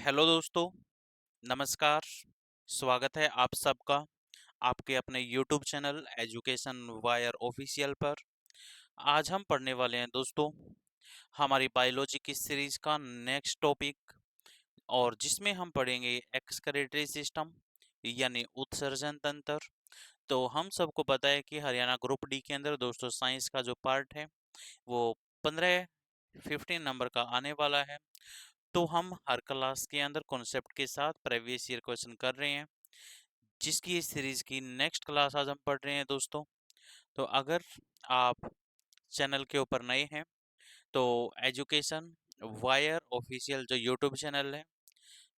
Hello दोस्तों, नमस्कार। स्वागत है आप सबका आपके अपने YouTube channel education wire official पर। आज हम पढ़ने वाले हैं दोस्तों हमारी बायोलॉजी की सीरीज का नेक्स्ट टॉपिक, और जिसमें हम पढ़ेंगे एक्सक्रीटरी सिस्टम यानी उत्सर्जन तंत्र। तो हम सबको पता है कि हरियाणा ग्रुप डी के अंदर दोस्तों साइंस का जो पार्ट है वो 15 नंबर का आने वाला है। तो हम हर क्लास के अंदर कॉन्सेप्ट के साथ प्रीवियस ईयर क्वेश्चन कर रहे हैं, जिसकी इस सीरीज की नेक्स्ट क्लास आज हम पढ़ रहे हैं दोस्तों। तो अगर आप चैनल के ऊपर नए हैं तो एजुकेशन वायर ऑफिशियल जो यूट्यूब चैनल है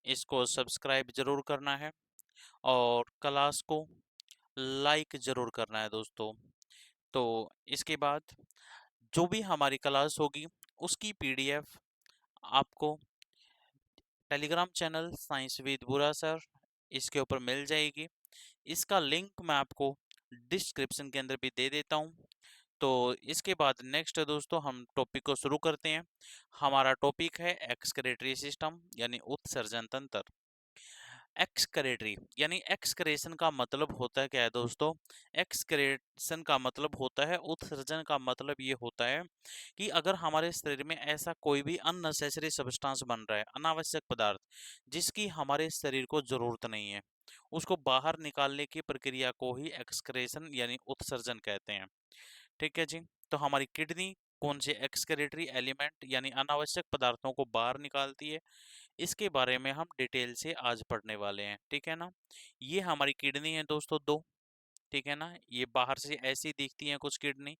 इसको सब्सक्राइब जरूर करना है, और क्लास को लाइक जरूर करना है दोस्तों। तो इसके बाद जो भी हमारी क्लास होगी उसकी पीडीएफ आपको टेलीग्राम चैनल साइंस विद बुरा सर इसके ऊपर मिल जाएगी। इसका लिंक मैं आपको डिस्क्रिप्शन के अंदर भी दे देता हूँ। तो इसके बाद नेक्स्ट दोस्तों हम टॉपिक को शुरू करते हैं। हमारा टॉपिक है एक्सक्रीटरी सिस्टम यानी उत्सर्जन तंत्र। एक्सक्रेटरी यानी एक्सक्रेशन का मतलब होता है क्या है दोस्तों? एक्सक्रेशन का मतलब होता है, उत्सर्जन का मतलब ये होता है कि अगर हमारे शरीर में ऐसा कोई भी अननेसेसरी सब्सटेंस बन रहा है, अनावश्यक पदार्थ जिसकी हमारे शरीर को जरूरत नहीं है, उसको बाहर निकालने की प्रक्रिया को ही एक्सक्रेशन यानी उत्सर्जन कहते हैं। ठीक है जी। तो हमारी किडनी कौन से एक्सक्रेटरी एलिमेंट यानी अनावश्यक पदार्थों को बाहर निकालती है, इसके बारे में हम डिटेल से आज पढ़ने वाले हैं। ठीक है ना। ये हमारी किडनी है दोस्तों दो। ठीक है ना, ये बाहर से ऐसी दिखती है कुछ किडनी,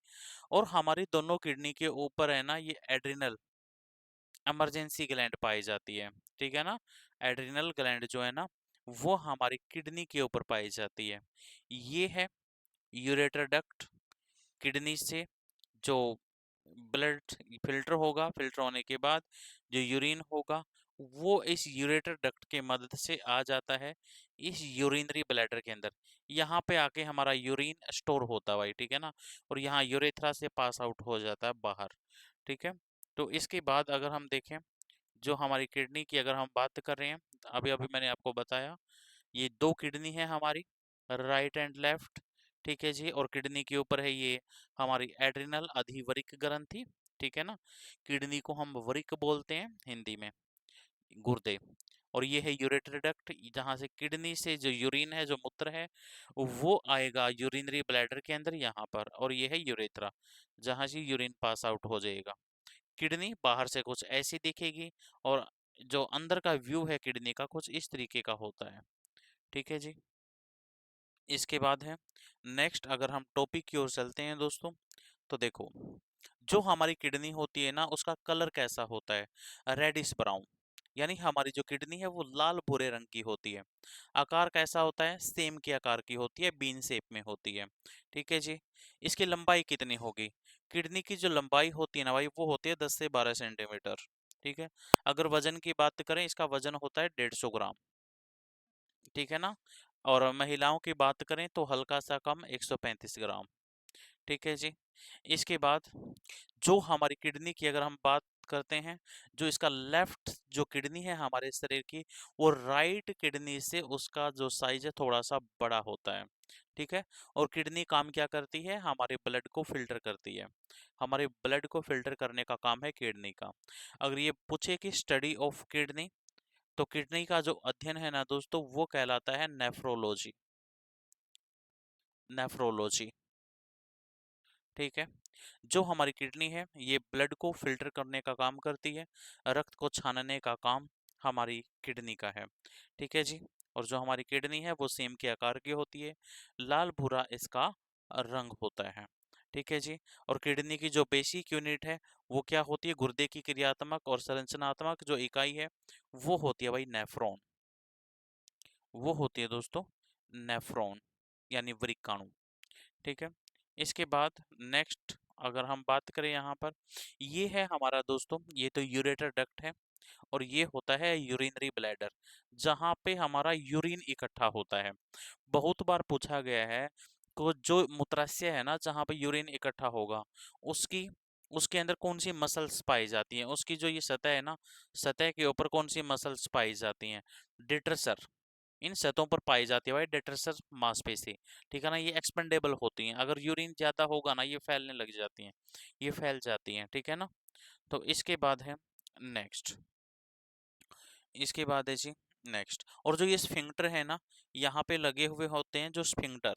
और हमारी दोनों किडनी के ऊपर है ना ये एड्रिनल इमरजेंसी ग्लैंड पाई जाती है। ठीक है ना। एड्रिनल ग्लैंड जो है ना वो हमारी किडनी के ऊपर पाई जाती है। ये है यूरेटर डक्ट। किडनी से जो ब्लड फिल्टर होगा, फिल्टर होने के बाद जो यूरिन होगा वो इस यूरेटर डक्ट के मदद से आ जाता है इस यूरिनरी ब्लैडर के अंदर। यहाँ पे आके हमारा यूरिन स्टोर होता है भाई। ठीक है ना। और यहाँ यूरेथ्रा से पास आउट हो जाता है बाहर। ठीक है। तो इसके बाद अगर हम देखें जो हमारी किडनी की अगर हम बात कर रहे हैं, अभी अभी मैंने आपको बताया ये दो किडनी है हमारी, राइट एंड लेफ्ट। ठीक है जी। और किडनी के ऊपर है ये हमारी एड्रिनल अधिवरिक ग्रंथि। ठीक है ना। किडनी को हम वरिक बोलते हैं हिंदी में, गुर्दे। और ये है यूरेटर डक्ट, जहाँ से किडनी से जो यूरिन है, जो मूत्र है, वो आएगा यूरिनरी ब्लैडर के अंदर यहाँ पर, और ये है यूरेथ्रा जहाँ से यूरिन पास आउट हो जाएगा। किडनी बाहर से कुछ ऐसी दिखेगी, और जो अंदर का व्यू है किडनी का कुछ इस तरीके का होता है। ठीक है जी। इसके बाद है नेक्स्ट, अगर हम टॉपिक की ओर चलते हैं दोस्तों, तो देखो जो हमारी किडनी होती है ना उसका कलर कैसा होता है? Reddish brown. यानी हमारी जो किडनी है वो लाल भूरे रंग की होती है। आकार कैसा होता है? सेम के आकार की होती है, बीन शेप में होती है। ठीक है जी। इसकी लंबाई कितनी होगी? किडनी की जो लंबाई होती है ना भाई वो होती है 10 से 12 सेंटीमीटर। ठीक है। अगर वजन की बात करें, इसका वजन होता है 150 ग्राम। ठीक है ना। और महिलाओं की बात करें तो हल्का सा कम 135 ग्राम। ठीक है जी। इसके बाद जो हमारी किडनी की अगर हम बात करते हैं, जो इसका लेफ्ट जो किडनी है हमारे शरीर की, वो राइट किडनी से उसका जो साइज है थोड़ा सा बड़ा होता है। ठीक है। और किडनी काम क्या करती है? हमारे ब्लड को फिल्टर करती है। हमारे ब्लड को फिल्टर करने का काम है किडनी का। अगर ये पूछे कि स्टडी ऑफ किडनी, तो किडनी का जो अध्ययन है ना दोस्तों वो कहलाता है नेफ्रोलॉजी। नेफ्रोलॉजी। ठीक है। जो हमारी किडनी है ये ब्लड को फिल्टर करने का काम करती है, रक्त को छानने का काम हमारी किडनी का है। ठीक है जी। और जो हमारी किडनी है वो सेम के आकार की होती है, लाल भूरा इसका रंग होता है। ठीक है जी। और किडनी की जो बेसिक यूनिट है वो क्या होती है? गुर्दे की क्रियात्मक और संरचनात्मक जो इकाई है वो होती है भाई नेफ्रॉन। वो होती है दोस्तों नेफ्रॉन यानी वृक्काणु। ठीक है। इसके बाद नेक्स्ट अगर हम बात करें यहाँ पर, ये है हमारा दोस्तों, ये तो यूरेटर डक्ट है, और ये होता है यूरिनरी ब्लैडर, जहाँ पे हमारा यूरिन इकट्ठा होता है। बहुत बार पूछा गया है को जो मूत्राशय है ना जहाँ पे यूरिन इकट्ठा होगा उसकी उसके अंदर कौन सी मसल्स पाई जाती हैं, उसकी जो ये सतह है ना, सतह के ऊपर कौन सी मसल्स पाई जाती हैं? डिट्रेसर, इन सतहों पर पाई जाती है भाई डिट्रेसर मांसपेशी। ठीक है ना, ये एक्सपेंडेबल होती हैं, अगर यूरिन ज्यादा होगा ना ये फैलने लग जाती हैं, ये फैल जाती हैं। ठीक है ना। तो इसके बाद है नेक्स्ट, इसके बाद है जी नेक्स्ट, और जो ये स्फिंक्टर है ना, यहाँ पे लगे हुए होते हैं जो स्फिंक्टर,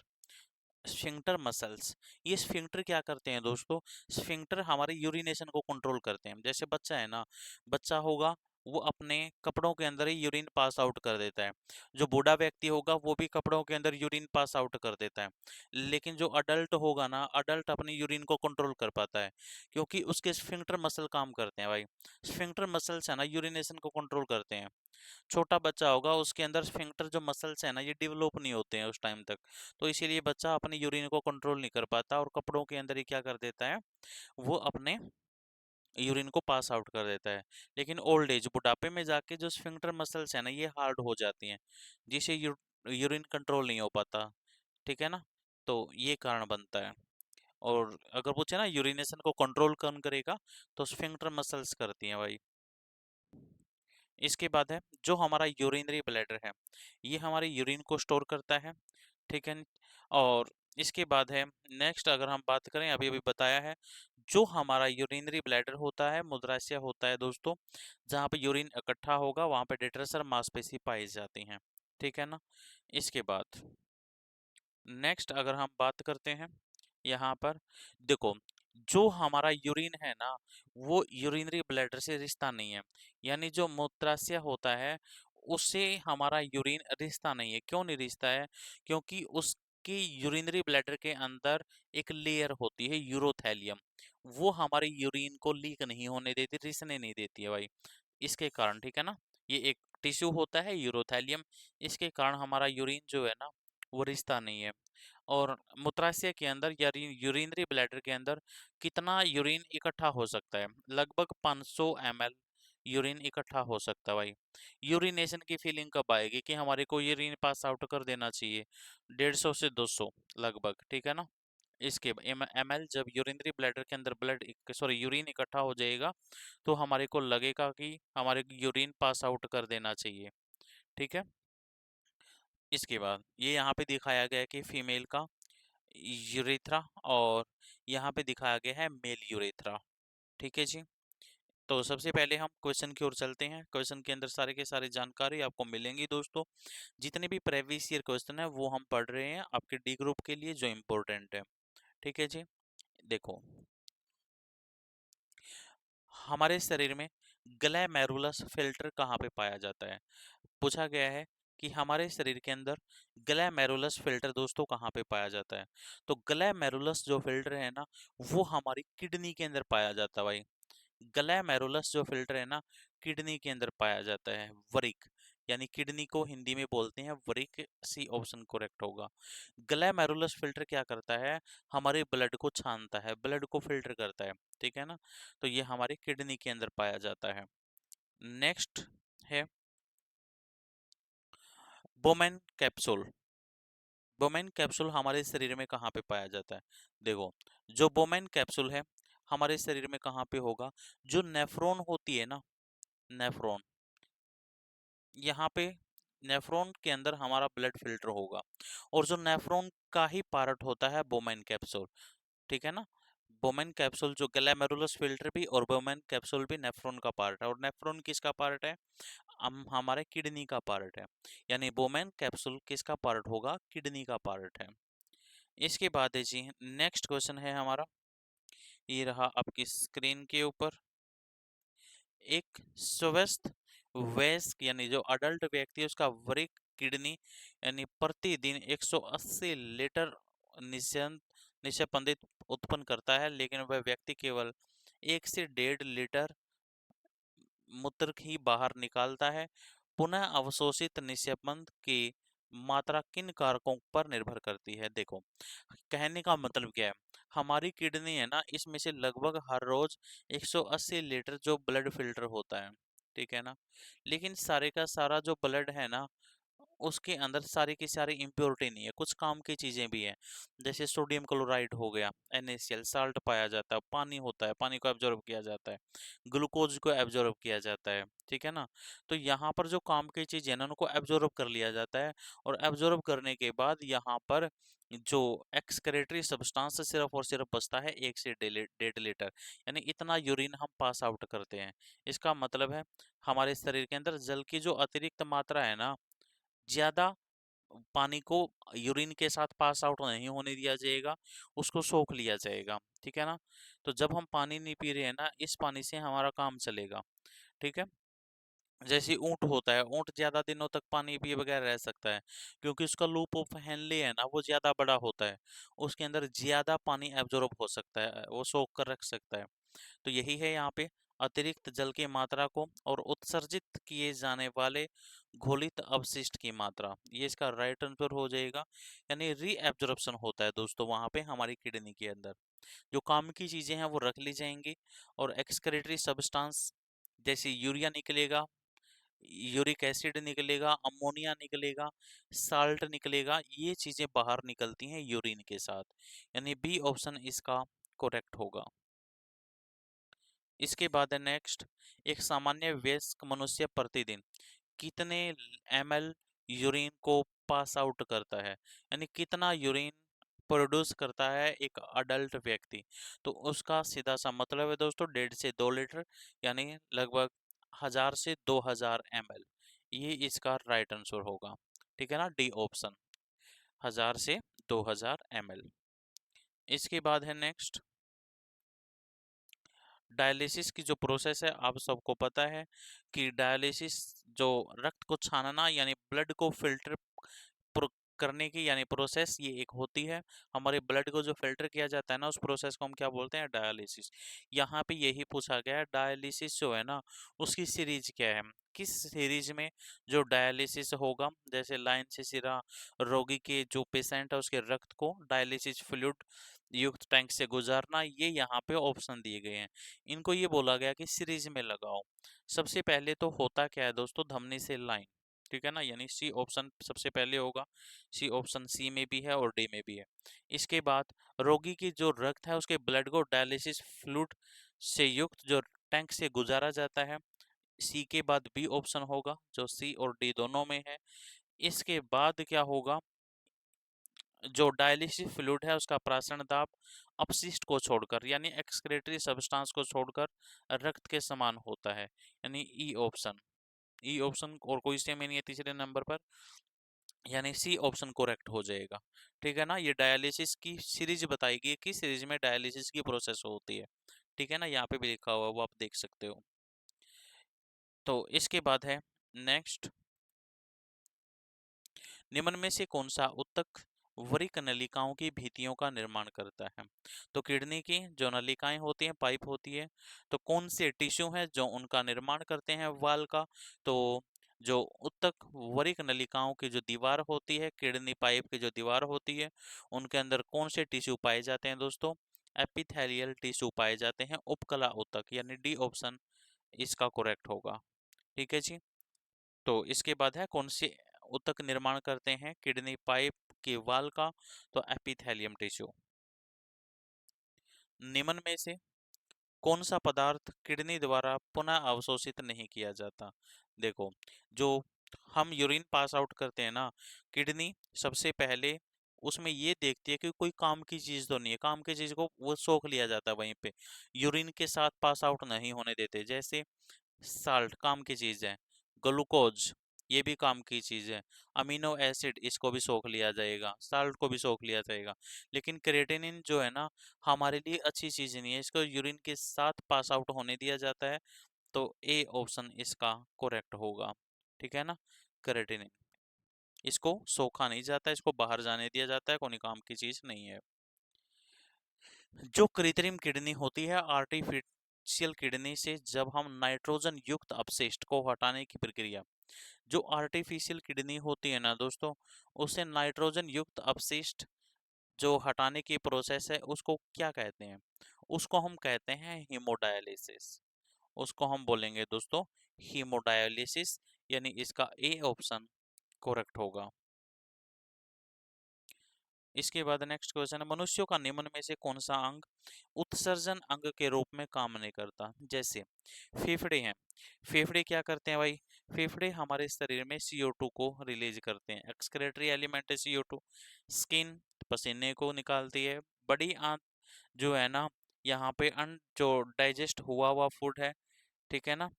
स्फिंक्टर मसल्स। ये स्फिंक्टर क्या करते हैं दोस्तों? स्फिंक्टर हमारे यूरिनेशन को कंट्रोल करते हैं। जैसे बच्चा है ना, बच्चा होगा वो अपने कपड़ों के अंदर ही यूरिन पास आउट कर देता है, जो बूढ़ा व्यक्ति होगा वो भी कपड़ों के अंदर यूरिन पास आउट कर देता है, लेकिन जो अडल्ट होगा ना, अडल्ट अपनी यूरिन को कंट्रोल कर पाता है, क्योंकि उसके स्फिंक्टर मसल काम करते हैं भाई। स्फिंक्टर मसल्स है ना यूरिनेशन को कंट्रोल करते हैं। छोटा बच्चा होगा उसके अंदर स्फिंक्टर जो मसल्स है ना ये डेवलप नहीं होते हैं उस टाइम तक, तो इसीलिए बच्चा अपनी यूरिन को कंट्रोल नहीं कर पाता और कपड़ों के अंदर ही क्या कर देता है, वो अपने यूरिन को पास आउट कर देता है। लेकिन ओल्ड एज, बुढ़ापे में जाके जो स्फिंक्टर मसल्स है ना ये हार्ड हो जाती हैं, जिससे यूरिन कंट्रोल नहीं हो पाता। ठीक है ना। तो ये कारण बनता है। और अगर पूछे ना यूरिनेशन को कंट्रोल कौन करेगा, तो स्फिंक्टर मसल्स करती हैं भाई। इसके बाद है जो हमारा यूरिनरी ब्लैडर है, ये हमारे यूरिन को स्टोर करता है। ठीक है। और इसके बाद है नेक्स्ट, अगर हम बात करें, अभी अभी बताया है, जो हमारा यूरिनरी ब्लैडर होता है मुद्राशय होता है दोस्तों, जहाँ पे यूरिन इकट्ठा होगा वहाँ पे डेट्रेसर मांसपेशी पाई जाती हैं। ठीक है ना। इसके बाद नेक्स्ट अगर हम बात करते हैं यहाँ पर, देखो, जो हमारा यूरिन है ना वो यूरिनरी ब्लैडर से रिश्ता नहीं है, यानी जो मूत्राशय होता है उससे हमारा यूरिन रिश्ता नहीं है। क्यों नहीं रिश्ता है? क्योंकि उसकी यूरिनरी ब्लैडर के अंदर एक लेयर होती है यूरोथैलियम, वो हमारे यूरिन को लीक नहीं होने देती, रिसने नहीं देती है भाई, इसके कारण। ठीक है ना। ये एक टिश्यू होता है यूरोथैलियम, इसके कारण हमारा यूरिन जो है ना वो रिश्ता नहीं है। और मूत्राशय के अंदर या यूरिनरी ब्लैडर के अंदर कितना यूरिन इकट्ठा हो सकता है? लगभग 500 ml यूरिन इकट्ठा हो सकता है भाई। यूरिनेशन की फीलिंग कब आएगी कि हमारे को यूरिन पास आउट कर देना चाहिए? 150 से 200 लगभग। ठीक है ना। इसके ml जब यूरिनरी ब्लैडर के अंदर ब्लड, सॉरी, यूरिन इकट्ठा हो जाएगा तो हमारे को लगेगा कि हमारे यूरिन पास आउट कर देना चाहिए। ठीक है। इसके बाद ये यहाँ पे दिखाया गया है कि फीमेल का यूरेथ्रा, और यहाँ पे दिखाया गया है मेल यूरेथ्रा। ठीक है जी। तो सबसे पहले हम क्वेश्चन की ओर चलते हैं। क्वेश्चन के अंदर सारे के सारे जानकारी आपको मिलेंगी दोस्तों। जितने भी प्रीवियस ईयर क्वेश्चन है वो हम पढ़ रहे हैं आपके डी ग्रुप के लिए जो इम्पोर्टेंट है। ठीक है जी। देखो, हमारे शरीर में ग्लैमेरुलस फिल्टर कहाँ पे पाया जाता है? पूछा गया है कि हमारे शरीर के अंदर ग्लैमेरुलस फिल्टर दोस्तों कहाँ पे पाया जाता है? तो ग्लैमेरुलस जो फिल्टर है ना वो हमारी किडनी के अंदर पाया जाता है भाई। ग्लैमेरुलस जो फिल्टर है ना किडनी के अंदर पाया जाता है। वरिक, यानी किडनी को हिंदी में बोलते हैं वरिक, सी ऑप्शन करेक्ट होगा। ग्लैमेरुलस फिल्टर क्या करता है? हमारे ब्लड को छानता है, ब्लड को फिल्टर करता है। ठीक है ना। तो ये हमारे किडनी के अंदर पाया जाता है। नेक्स्ट है बोमेन कैप्सूल। बोमेन कैप्सूल हमारे शरीर में कहाँ पे पाया जाता है? देखो, जो बोमेन कैप्सूल है हमारे शरीर में कहाँ पे होगा? जो नेफ्रॉन होती है ना, नेफ्रॉन, यहाँ पे नेफ्रॉन के अंदर हमारा ब्लड फिल्टर होगा, और जो नेफ्रॉन का ही पार्ट होता है बोमेन कैप्सूल। ठीक है ना। बोमेन कैप्सूल जो ग्लैमेरुलस फिल्टर भी और बोमेन कैप्सूल भी नेफ्रॉन का पार्ट है, और नेफ्रॉन किसका पार्ट है? हम हमारे किडनी का पार्ट है, यानी बोमेन कैप्सूल किसका पार्ट होगा? किडनी का पार्ट है। इसके बाद है जी नेक्स्ट क्वेश्चन है हमारा, ये रहा आपकी स्क्रीन के ऊपर। एक स्वस्थ वयस्क यानी जो अडल्ट व्यक्ति है उसका वरिक किडनी यानी प्रतिदिन 180 लीटर निस्यंद निस्यंदित उत्पन्न करता है, लेकिन वह व्यक्ति केवल 1 से 1.5 लीटर मूत्र ही बाहर निकालता है। पुनः अवशोषित निस्यंदन की मात्रा किन कारकों पर निर्भर करती है? देखो, कहने का मतलब क्या है, हमारी किडनी है ना इसमें से लगभग हर रोज 180 लीटर जो ब्लड फिल्टर होता है। ठीक है ना। लेकिन सारे का सारा जो ब्लड है ना उसके अंदर सारी की सारी इम्प्योरिटी नहीं है, कुछ काम की चीजें भी हैं। जैसे सोडियम क्लोराइड हो गया, NaCl, साल्ट पाया जाता है, पानी होता है, पानी को एब्जॉर्ब किया जाता है, ग्लूकोज को एब्जॉर्ब किया जाता है, ठीक है ना। तो यहाँ पर जो काम की चीजें हैं ना, उनको एब्जॉर्ब कर लिया जाता है। और एब्जॉर्ब करने के बाद यहाँ पर जो एक्सक्रेटरी सब्सटेंस सिर्फ और सिर्फ बचता है 1 से 1.5 लीटर, यानी इतना यूरिन हम पास आउट करते हैं। इसका मतलब है हमारे शरीर के अंदर जल की जो अतिरिक्त मात्रा है ना, ज्यादा पानी को यूरिन के साथ पास आउट नहीं होने दिया जाएगा, उसको सोख लिया जाएगा, ठीक है ना। तो जब हम पानी नहीं पी रहे हैं ना, इस पानी से हमारा काम चलेगा, ठीक है। जैसे ऊंट होता है, ऊंट ज्यादा दिनों तक पानी पिए बगैर रह सकता है, क्योंकि उसका लूप ऑफ हेनले है ना, वो ज्यादा बड़ा होता है, उसके अंदर ज्यादा पानी एब्जॉर्ब हो सकता है, वो सोख कर रख सकता है। तो यही है यहाँ पे, अतिरिक्त जल की मात्रा को और उत्सर्जित किए जाने वाले घोलित अवशिष्ट की मात्रा, ये इसका राइट आंसर हो जाएगा। यानी रीएब्जॉर्प्शन होता है दोस्तों वहां पे हमारी किडनी के अंदर, जो काम की चीजें हैं वो रख ली जाएंगी, और एक्सक्रीटरी सब्सटेंस जैसे यूरिया निकलेगा, यूरिक एसिड निकलेगा, अमोनिया निकलेगा, साल्ट निकलेगा, ये चीजें बाहर निकलती हैं यूरिन के साथ। यानी बी ऑप्शन इसका करेक्ट होगा। इसके बाद है नेक्स्ट, एक सामान्य वयस्क मनुष्य प्रतिदिन कितने ml यूरिन को पास आउट करता है, यानी कितना यूरिन प्रोड्यूस करता है एक अडल्ट व्यक्ति। तो उसका सीधा सा मतलब है दोस्तों 1.5 से 2 लीटर, यानी लगभग 1000 से 2000 ml, ये इसका राइट आंसर होगा, ठीक है ना, डी ऑप्शन, 1000 से 2000 ml। इसके बाद है नेक्स्ट, डायलिसिस की जो प्रोसेस है आप सबको पता है कि डायलिसिस जो रक्त को छानना यानी ब्लड को फिल्टर करने की यानी प्रोसेस ये एक होती है। हमारे ब्लड को जो फिल्टर किया जाता है ना, उस प्रोसेस को हम क्या बोलते हैं, डायलिसिस। यहाँ पे यही पूछा गया है, डायलिसिस जो है ना, उसकी सीरीज क्या है, किस सीरीज में जो डायलिसिस होगा। जैसे लाइन से सिरा रोगी के जो पेशेंट है उसके रक्त को डायलिसिस फ्लूइड युक्त टैंक से गुजारना, ये यहाँ पे ऑप्शन दिए गए हैं। इनको ये बोला गया कि सीरीज में लगाओ। सबसे पहले तो होता क्या है दोस्तों, धमनी से लाइन, ठीक है ना, यानी सी ऑप्शन सबसे पहले होगा। सी ऑप्शन सी में भी है और डी में भी है। इसके बाद रोगी की जो रक्त है उसके ब्लड को डायलिसिस फ्लूइड से युक्त जो टैंक से गुजारा जाता है। सी के बाद बी ऑप्शन होगा जो सी और डी दोनों में है। इसके बाद क्या होगा, जो डायलिसिस फ्लूइड है उसका प्राशन दाब अपशिष्ट को छोड़कर यानी एक्सक्रीटरी सब्सटेंस को छोड़कर रक्त के समान होता है, यानी ई ऑप्शन। ई ऑप्शन और कोई सेम नहीं है तीसरे नंबर पर, यानी सी ऑप्शन करेक्ट हो जाएगा, ठीक है ना। ये डायलिसिस की सीरीज बताएगी कि सीरीज में डायलिसिस की प्रोसेस होती है, ठीक है ना, यहाँ पे भी लिखा हुआ है वो आप देख सकते हो। तो इसके बाद है नेक्स्ट, निम्न में से कौन सा ऊतक वरिक नलिकाओं की भित्तियों का निर्माण करता है। तो किडनी की जो नलिकाएं होती हैं, पाइप होती है, तो कौन से टिश्यू हैं जो उनका निर्माण करते हैं वाल का। तो जो ऊतक वरिक नलिकाओं की जो दीवार होती है, किडनी पाइप की जो दीवार होती है, उनके अंदर कौन से टिश्यू पाए जाते हैं दोस्तों, एपिथेलियल टिश्यू पाए जाते हैं, उपकला ऊतक, यानी डी ऑप्शन इसका करेक्ट होगा, ठीक है जी। तो इसके बाद है कौन से ऊतक निर्माण करते हैं किडनी पाइप के वाल का, तो एपिथेलियम टिश्यू। निम्न में से कौन सा पदार्थ किडनी द्वारा पुनः अवशोषित नहीं किया जाता। देखो, जो हम यूरिन पास आउट करते हैं ना, किडनी सबसे पहले उसमें ये देखती है कि कोई काम की चीज तो नहीं है, काम की चीज को वो सोख लिया जाता है वहीं पे, यूरिन के साथ पास आउट नहीं होने देते। जैसे साल्ट काम की चीज है, ग्लूकोज ये भी काम की चीज है, अमीनो एसिड इसको भी सोख लिया जाएगा, साल्ट को भी सोख लिया जाएगा। लेकिन क्रेटिनिन जो है ना, हमारे लिए अच्छी चीज नहीं है, इसको यूरिन के साथ पास आउट होने दिया जाता है। तो ए ऑप्शन इसका करेक्ट होगा, ठीक है ना। क्रेटिनिन इसको सोखा नहीं जाता, इसको बाहर जाने दिया जाता है, कोई काम की चीज नहीं है। जो कृत्रिम किडनी होती है, आर्टिफिशियल किडनी से जब हम नाइट्रोजन युक्त अपशिष्ट को हटाने की प्रक्रिया, जो आर्टिफिशियल किडनी होती है ना दोस्तों, उसे नाइट्रोजन युक्त अपशिष्ट जो हटाने की प्रोसेस है उसको क्या कहते हैं, उसको हम कहते हैं हीमोडायलिसिस। उसको हम बोलेंगे दोस्तों हीमोडायलिसिस, यानी इसका ए ऑप्शन करेक्ट होगा। इसके बाद नेक्स्ट क्वेश्चन है, मनुष्यों का निम्न में से कौन सा अंग उत्सर्जन अंग के रूप में काम नहीं करता? जैसे फेफड़े हैं, फेफड़े क्या करते हैं भाई? फेफड़े हमारे शरीर में CO2 को रिलीज करते हैं, एक्सक्रेटरी एलिमेंट है CO2। स्किन पसीने को निकालती है। बड़ी आंत जो है ना, यहाँ पे अन जो डाइजेस्ट हुआ हुआ फूड है, ठीक है ना,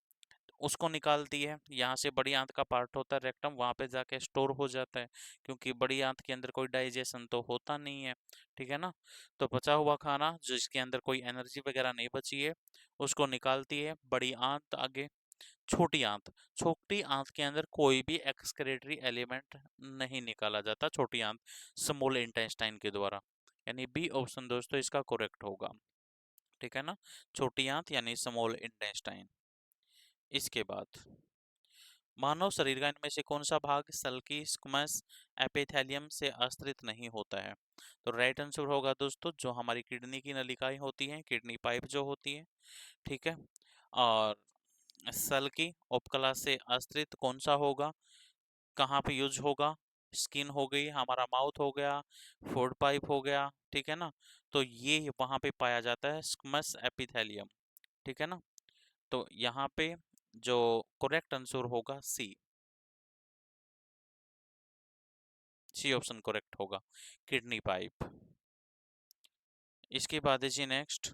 उसको निकालती है। यहाँ से बड़ी आंत का पार्ट होता है रेक्टम, वहां पे जाके स्टोर हो जाता है, क्योंकि बड़ी आंत के अंदर कोई डाइजेशन तो होता नहीं है, ठीक है ना। तो बचा हुआ खाना जिसके अंदर कोई एनर्जी वगैरह नहीं बची है, उसको निकालती है बड़ी आंत। आगे छोटी आंत, छोटी आंत के अंदर कोई भी एक्सक्रेटरी एलिमेंट नहीं निकाला जाता, छोटी आंत स्मॉल इंटेस्टाइन के द्वारा, यानी बी ऑप्शन दोस्तों इसका करेक्ट होगा, ठीक है ना, छोटी आंत यानी स्मॉल इंटेस्टाइन। इसके बाद मानव शरीर का इनमें से कौन सा भाग सल्की स्क्वैमस एपिथेलियम से आश्रित नहीं होता है? तो राइट आंसर होगा दोस्तों जो हमारी किडनी की नलिकाएं होती हैं, किडनी पाइप जो होती है, ठीक है। और सल्की उपकला से आश्रित कौन सा होगा, कहाँ पे यूज होगा? स्किन हो गई, हमारा माउथ हो गया, फूड पाइप हो गया, ठीक है ना। तो ये वहां पे पाया जाता है स्क्वैमस एपिथेलियम, ठीक है ना। तो यहाँ पे जो करेक्ट आंसर होगा सी, सी ऑप्शन करेक्ट होगा, किडनी पाइप। इसके बाद है जी नेक्स्ट,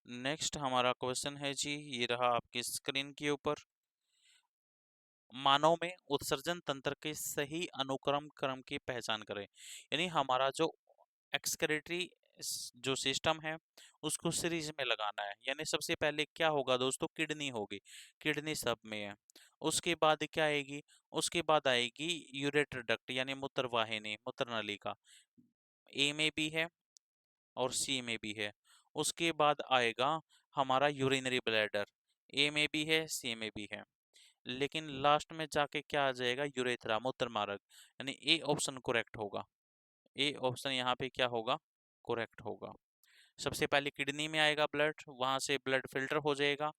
नेक्स्ट हमारा क्वेश्चन है जी, ये रहा आपकी स्क्रीन के ऊपर। मानव में उत्सर्जन तंत्र के सही अनुक्रम क्रम की पहचान करें, यानी हमारा जो एक्सक्रेटरी जो सिस्टम है उसको सीरीज में लगाना है। यानी सबसे पहले क्या होगा दोस्तों, किडनी होगी, किडनी सब में है। उसके बाद क्या आएगी, उसके बाद आएगी यूरेटर डक्ट यानी मूत्र वाहिनी, मूत्र नलिका, ए में भी है और सी में भी है। उसके बाद आएगा हमारा यूरिनरी ब्लैडर, ए में भी है सी में भी है। लेकिन लास्ट में जाके क्या आ जाएगा, यूरेथ्रा मूत्र मार्ग, यानी ए ऑप्शन करेक्ट होगा। ए ऑप्शन यहाँ पे क्या होगा, करेक्ट होगा। सबसे पहले किडनी में आएगा ब्लड, वहां से ब्लड फिल्टर हो जाएगा,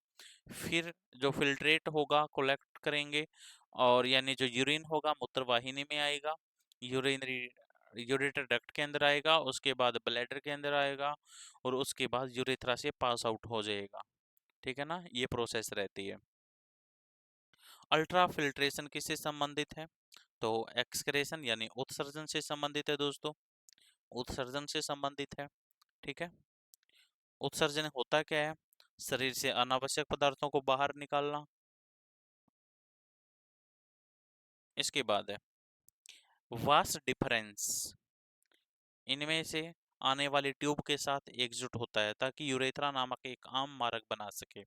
फिर जो फिल्ट्रेट होगा कलेक्ट करेंगे, और यानी जो यूरिन होगा मूत्रवाहिनी में आएगा, यूरिनरी यूरेटर डक्ट के अंदर आएगा, उसके बाद ब्लैडर के अंदर आएगा, और उसके बाद यूरेथ्रा से पास आउट हो जाएगा, ठीक है ना, ये प्रोसेस रहती है। अल्ट्रा फिल्ट्रेशन किससे संबंधित है? तो एक्सक्रेशन यानी उत्सर्जन से संबंधित है दोस्तों, उत्सर्जन से संबंधित है, ठीक है। उत्सर्जन होता क्या है, शरीर से अनावश्यक पदार्थों को बाहर निकालना। इसके बाद है वास डिफरेंस, इनमें से आने वाली ट्यूब के साथ एकजुट होता है ताकि यूरेथ्रा नामक एक आम मार्ग बना सके,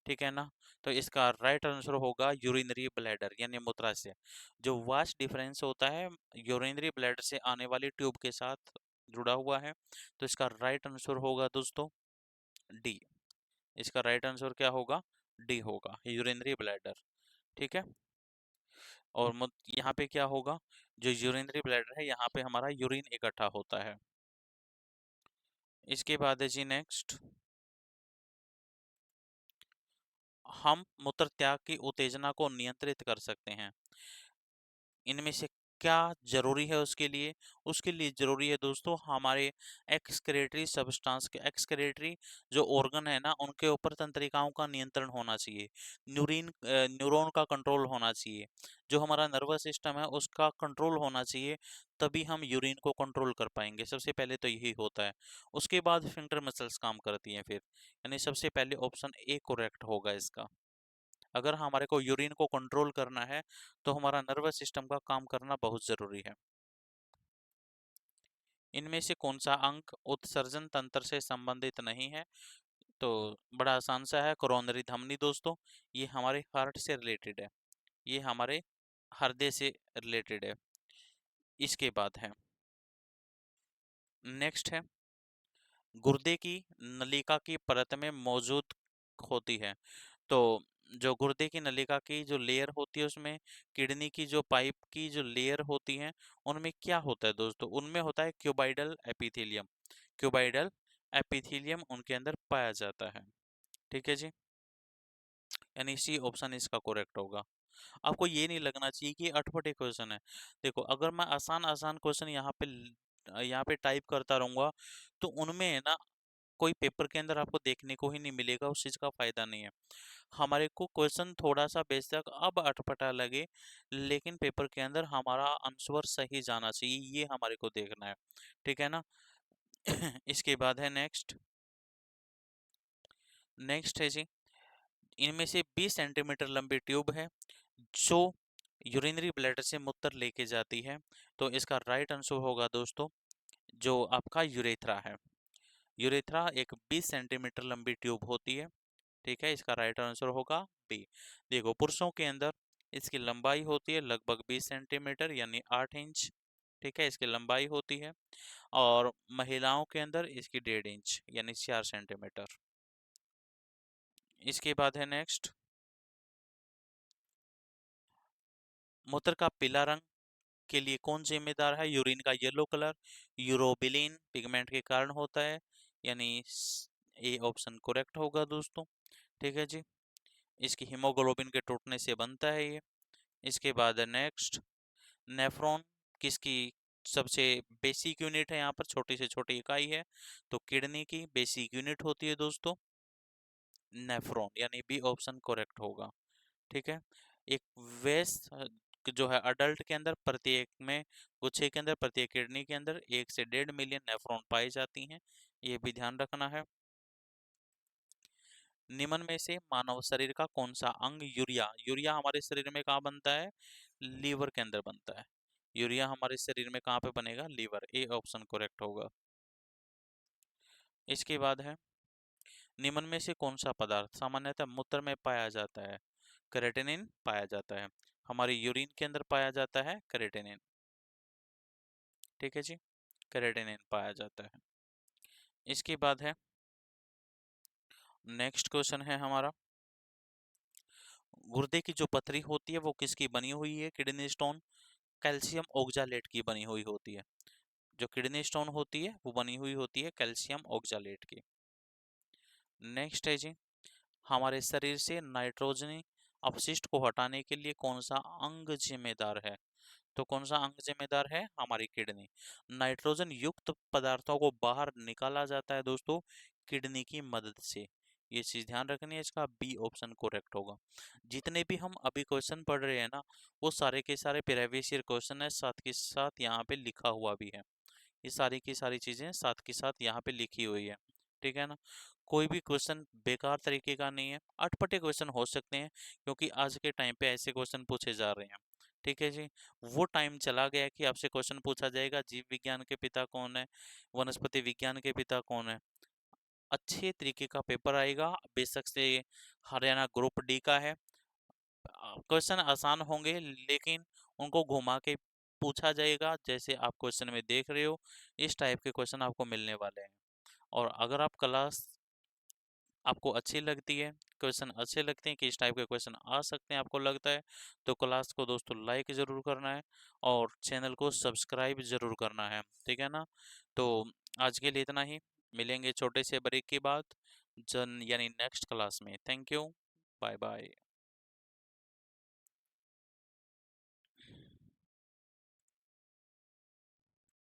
ठीक है ना। तो इसका राइट आंसर होगा यूरिनरी ब्लैडर यानी मूत्राशय। जो वास डिफरेंस होता है यूरिनरी ब्लैडर से आने वाली ट्यूब के साथ जुड़ा हुआ है, तो इसका राइट आंसर होगा दोस्तों डी। इसका राइट आंसर क्या होगा, डी होगा, यूरिनरी ब्लैडर, ठीक है। और यहाँ पे क्या होगा, जो यूरिनरी ब्लैडर है यहाँ पे हमारा यूरिन इकट्ठा होता है। इसके बाद है जी नेक्स्ट, हम मूत्र त्याग की उत्तेजना को नियंत्रित कर सकते हैं, इनमें से क्या जरूरी है उसके लिए? उसके लिए जरूरी है दोस्तों हमारे एक्सक्रेटरी सब्सटेंस के, एक्सक्रेटरी जो ऑर्गन है ना उनके ऊपर तंत्रिकाओं का नियंत्रण होना चाहिए, न्यूरॉन का कंट्रोल होना चाहिए, जो हमारा नर्वस सिस्टम है उसका कंट्रोल होना चाहिए, तभी हम यूरिन को कंट्रोल कर पाएंगे। सबसे पहले तो यही होता है, उसके बाद फिंगर मसल्स काम करती हैं फिर, यानी सबसे पहले ऑप्शन ए करेक्ट होगा इसका। अगर हमारे को यूरिन को कंट्रोल करना है तो हमारा नर्वस सिस्टम का काम करना बहुत जरूरी है। इनमें से कौन सा अंग उत्सर्जन तंत्र से संबंधित नहीं है? तो बड़ा आसान सा है, कोरोनरी धमनी दोस्तों, ये हमारे हार्ट से रिलेटेड है, ये हमारे हृदय से रिलेटेड है। इसके बाद है नेक्स्ट है गुर्दे की नलिका की परत में मौजूद होती है। तो जो गुर्दे की नलिका की जो लेयर होती है उसमें किडनी की जो पाइप की जो लेयर होती है उनमें क्या होता है दोस्तों, उनमें होता है क्यूबाइडल एपिथेलियम, क्यूबाइडल एपिथेलियम उनके अंदर पाया जाता है, ठीक है जी। यानी सी ऑप्शन इसका करेक्ट होगा। आपको ये नहीं लगना चाहिए कि अटपटे क्वेश्चन है। देखो अगर मैं आसान आसान क्वेश्चन यहाँ पे टाइप करता रहूंगा तो उनमें है ना कोई पेपर के अंदर आपको देखने को ही नहीं मिलेगा, उस चीज का फायदा नहीं है। हमारे को क्वेश्चन थोड़ा सा बेशक अब अटपटा लगे लेकिन पेपर के अंदर हमारा आंसर सही जाना चाहिए, ये हमारे को देखना है। ठीक है ना। इसके बाद है नेक्स्ट। नेक्स्ट है जी, इनमें से 20 सेंटीमीटर लंबी ट्यूब है जो यूरिनरी ब्लैडर से मूत्र लेके जाती है। तो इसका राइट आंसर होगा दोस्तों जो आपका यूरेथ्रा है। यूरेथ्रा एक 20 सेंटीमीटर लंबी ट्यूब होती है। ठीक है, इसका राइट आंसर होगा बी। देखो पुरुषों के अंदर इसकी लंबाई होती है लगभग 20 सेंटीमीटर यानी 8 इंच। ठीक है, इसकी लंबाई होती है। और महिलाओं के अंदर इसकी 1.5 इंच यानी 4 सेंटीमीटर। इसके बाद है नेक्स्ट, मूत्र का पीला रंग के लिए कौन जिम्मेदार है? यूरिन का येलो कलर यूरोबिलिन पिगमेंट के कारण होता है, यानी ए ऑप्शन करेक्ट होगा दोस्तों। ठीक है जी, इसकी हीमोग्लोबिन के टूटने से बनता है ये। इसके बाद है नेक्स्ट, नेफ्रॉन किसकी सबसे बेसिक यूनिट है? यहाँ पर छोटी से छोटी इकाई है तो किडनी की बेसिक यूनिट होती है दोस्तों नेफ्रॉन, यानी बी ऑप्शन करेक्ट होगा। ठीक है, एक वेस्ट जो है अडल्ट के अंदर प्रत्येक में गुच्छे के अंदर प्रत्येक किडनी के अंदर 1 से 1.5 मिलियन नेफ्रॉन पाई जाती हैं, ये भी ध्यान रखना है। निम्न में से मानव शरीर का कौन सा अंग यूरिया, यूरिया हमारे शरीर में कहाँ बनता है? लीवर के अंदर बनता है। यूरिया हमारे शरीर में कहाँ पे बनेगा? लीवर, ए ऑप्शन करेक्ट होगा। इसके बाद है, निम्न में से कौन सा पदार्थ सामान्यतः मूत्र में पाया जाता है? क्रेटिनिन पाया जाता है। हमारी यूरिन के अंदर पाया जाता है क्रेटिनिन। ठीक है जी, क्रेटिनिन पाया जाता है। इसके बाद है नेक्स्ट क्वेश्चन है हमारा, गुर्दे की जो पथरी होती है वो किसकी बनी हुई है? किडनी स्टोन, कैल्शियम ऑक्जालेट की बनी हुई होती है। जो किडनी स्टोन होती है वो बनी हुई होती है कैल्शियम ऑक्जालेट की। नेक्स्ट है जी, हमारे शरीर से नाइट्रोजनी अपशिष्ट को हटाने के लिए कौन सा अंग जिम्मेदार है? तो कौन सा अंग जिम्मेदार है? हमारी किडनी। नाइट्रोजन युक्त पदार्थों को बाहर निकाला जाता है दोस्तों किडनी की मदद से, ये चीज ध्यान रखनी है। इसका बी ऑप्शन करेक्ट होगा। जितने भी हम अभी क्वेश्चन पढ़ रहे हैं ना वो सारे के सारे प्रीवियस ईयर क्वेश्चन है, साथ के साथ यहाँ पे लिखा हुआ भी है। ये सारी की सारी चीजें साथ के साथ यहाँ पे लिखी हुई है। ठीक है ना, कोई भी क्वेश्चन बेकार तरीके का नहीं है। अटपटे क्वेश्चन हो सकते हैं क्योंकि आज के टाइम पे ऐसे क्वेश्चन पूछे जा रहे हैं। ठीक है जी, वो टाइम चला गया कि आपसे क्वेश्चन पूछा जाएगा जीव विज्ञान के पिता कौन है, वनस्पति विज्ञान के पिता कौन है। अच्छे तरीके का पेपर आएगा, बेशक से हरियाणा ग्रुप डी का है। क्वेश्चन आसान होंगे लेकिन उनको घुमा के पूछा जाएगा, जैसे आप क्वेश्चन में देख रहे हो इस टाइप के क्वेश्चन आपको मिलने वाले हैं। और अगर आप क्लास आपको अच्छी लगती है, क्वेश्चन अच्छे लगते हैं कि इस टाइप के क्वेश्चन आ सकते हैं आपको लगता है, तो क्लास को दोस्तों लाइक ज़रूर करना है और चैनल को सब्सक्राइब ज़रूर करना है। ठीक है ना। तो आज के लिए इतना ही, मिलेंगे छोटे से ब्रेक के बाद जन यानी नेक्स्ट क्लास में। Thank you, bye bye.